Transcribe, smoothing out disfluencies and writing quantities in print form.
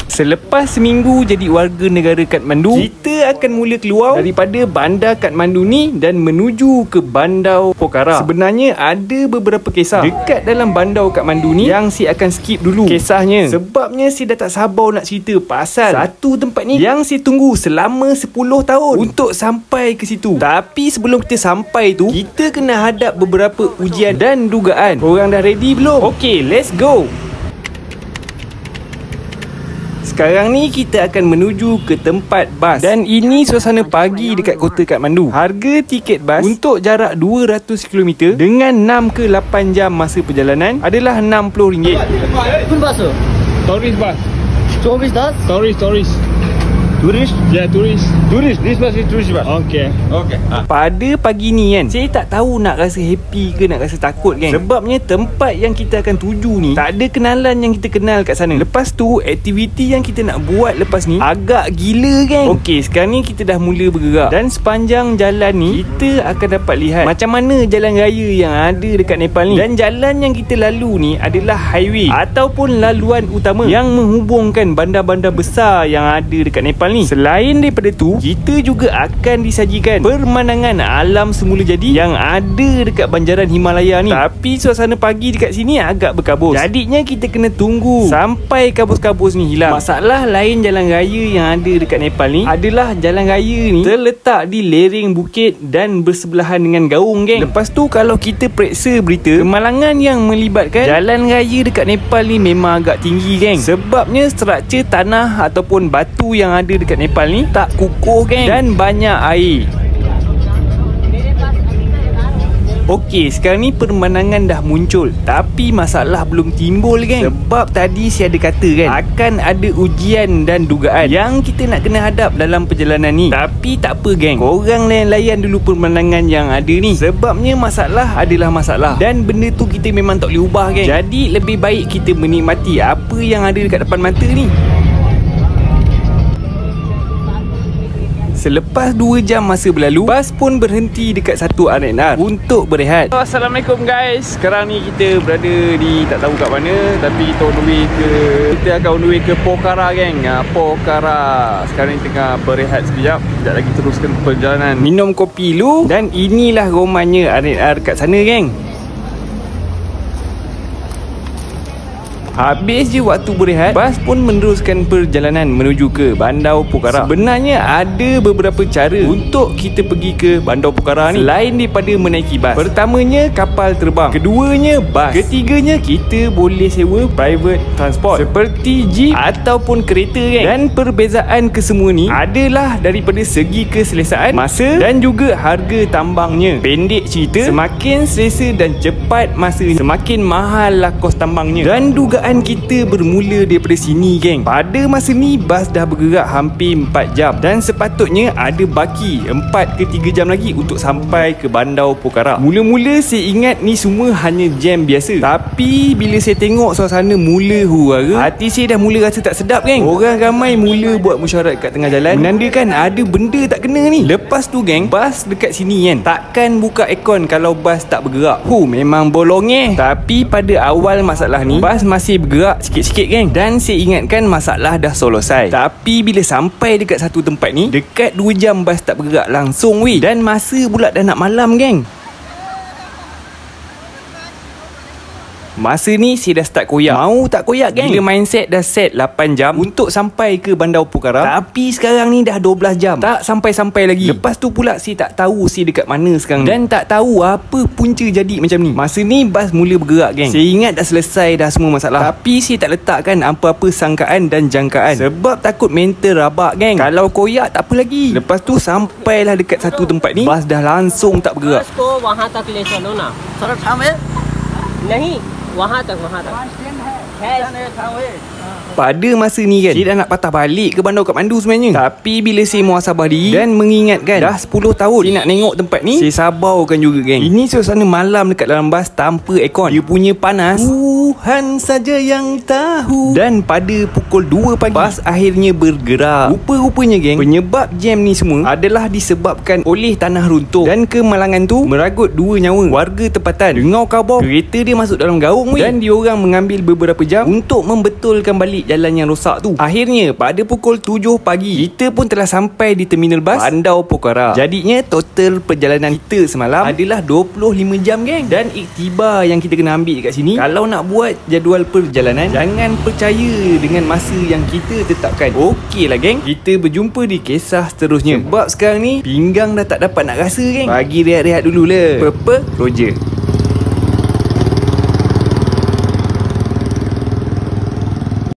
Selepas seminggu jadi warga negara Kathmandu, kita akan mula keluar daripada bandar Kathmandu ni dan menuju ke bandar Pokhara. Sebenarnya ada beberapa kisah dekat dalam bandar Kathmandu ni yang si akan skip dulu kisahnya. Sebabnya si dah tak sabar nak cerita pasal satu tempat ni yang si tunggu selama 10 tahun untuk sampai ke situ. Tapi sebelum kita sampai tu, kita kena hadap beberapa ujian dan dugaan. Korang dah ready belum? Okay, let's go. Sekarang ni kita akan menuju ke tempat bas. Dan ini suasana pagi dekat kota Kathmandu. Harga tiket bas untuk jarak 200 km dengan 6 ke 8 jam masa perjalanan adalah RM60. Kun bas? Tourist bus. Tourist. Tourist? Yeah, tourist. Tourist. This bus is tourist bus. Okay. Pada pagi ni kan, saya tak tahu nak rasa happy ke nak rasa takut kan. Sebabnya tempat yang kita akan tuju ni tak ada kenalan yang kita kenal kat sana. Lepas tu aktiviti yang kita nak buat lepas ni agak gila kan. Okey, sekarang ni kita dah mula bergerak. Dan sepanjang jalan ni kita akan dapat lihat macam mana jalan raya yang ada dekat Nepal ni. Dan jalan yang kita lalu ni adalah highway ataupun laluan utama yang menghubungkan bandar-bandar besar yang ada dekat Nepal ni. Selain daripada tu, kita juga akan disajikan pemandangan alam semula jadi yang ada dekat banjaran Himalaya ni. Tapi suasana pagi dekat sini agak berkabus. Jadinya kita kena tunggu sampai kabus-kabus ni hilang. Masalah lain jalan raya yang ada dekat Nepal ni adalah jalan raya ni terletak di lereng bukit dan bersebelahan dengan gaung geng. Lepas tu kalau kita periksa berita, kemalangan yang melibatkan jalan raya dekat Nepal ni memang agak tinggi geng. Sebabnya struktur tanah ataupun batu yang ada dekat Nepal ni tak kukuh geng dan banyak air. Okey, sekarang ni pemandangan dah muncul, tapi masalah belum timbul geng. Sebab tadi saya ada kata kan, akan ada ujian dan dugaan yang kita nak kena hadap dalam perjalanan ni. Tapi tak apa geng, korang layan dulu pemandangan yang ada ni. Sebabnya masalah adalah masalah dan benda tu kita memang tak boleh ubah geng. Jadi lebih baik kita menikmati apa yang ada dekat depan mata ni. Selepas 2 jam masa berlalu, bas pun berhenti dekat satu R&R untuk berehat. Assalamualaikum guys. Sekarang ni kita berada di tak tahu kat mana, tapi kita akan on the way ke Pokhara geng. Pokhara. Sekarang ni tengah berehat sekejap. Sekejap lagi teruskan perjalanan. Minum kopi dulu. Dan inilah romanya R&R kat sana geng. Habis je waktu berehat, bas pun meneruskan perjalanan menuju ke bandar Pokhara. Sebenarnya ada beberapa cara untuk kita pergi ke bandar Pokhara ni selain daripada menaiki bas. Pertamanya kapal terbang, keduanya bas, ketiganya kita boleh sewa private transport seperti jeep ataupun kereta kan. Dan perbezaan kesemua ni adalah daripada segi keselesaan, masa dan juga harga tambangnya. Pendek cerita, semakin selesa dan cepat masa ni, semakin mahal lah kos tambangnya. Dan dugaan kita bermula daripada sini geng. Pada masa ni bas dah bergerak hampir 4 jam dan sepatutnya ada baki 4 ke 3 jam lagi untuk sampai ke bandar Pokhara. Mula-mula saya ingat ni semua hanya jam biasa, tapi bila saya tengok suasana mula huru-hara, hati saya dah mula rasa tak sedap geng. Orang ramai mula buat mesyuarat kat tengah jalan, menandakan ada benda tak kena ni. Lepas tu geng, bas dekat sini kan takkan buka aircon kalau bas tak bergerak. Memang bolong Tapi pada awal masalah ni, bas masih bergerak sikit-sikit geng. Dan saya ingatkan masalah dah selesai. Tapi bila sampai dekat satu tempat ni, dekat 2 jam bas tak bergerak langsung weh. Dan masa pula dah nak malam geng. Masa ni saya dah start koyak. Mau tak koyak geng? Bila mindset dah set 8 jam untuk sampai ke bandar Pokhara, tapi sekarang ni dah 12 jam tak sampai-sampai lagi. Lepas tu pula saya tak tahu saya dekat mana sekarang ni. Dan tak tahu apa punca jadi macam ni. Masa ni bas mula bergerak geng. Saya ingat dah selesai dah semua masalah, tapi saya tak letakkan apa-apa sangkaan dan jangkaan sebab takut mental rabak geng. Kalau koyak tak apa lagi. Lepas tu sampailah dekat satu tempat ni, bas dah langsung tak bergerak. वहाँ तक ले चलो ना। सर ठाम है? नहीं, वहाँ तक है। Pada masa ni kan, saya dah nak patah balik ke bandar Kathmandu sebenarnya. Tapi bila saya muhasabah diri dan mengingatkan dah 10 tahun saya nak tengok tempat ni, saya sabarkan juga geng. Ini suasana malam dekat dalam bas tanpa aircon. Dia punya panas Tuhan saja yang tahu. Dan pada pukul 2 pagi, bas akhirnya bergerak. Rupa-rupanya geng, penyebab jam ni semua adalah disebabkan oleh tanah runtuh. Dan kemalangan tu meragut 2 nyawa warga tempatan. Dengar khabar, kereta dia masuk dalam gaung dan diorang mengambil beberapa jam untuk membetulkan balik jalan yang rosak tu. Akhirnya pada pukul 7 pagi kita pun telah sampai di terminal bas Bandar Pokhara. Jadinya total perjalanan kita semalam adalah 25 jam geng. Dan iktibar yang kita kena ambil kat sini, kalau nak buat jadual perjalanan, jangan percaya dengan masa yang kita tetapkan. Okey lah geng, kita berjumpa di kisah seterusnya. Sebab sekarang ni pinggang dah tak dapat nak rasa geng. Bagi rehat-rehat dulu lah. Roger.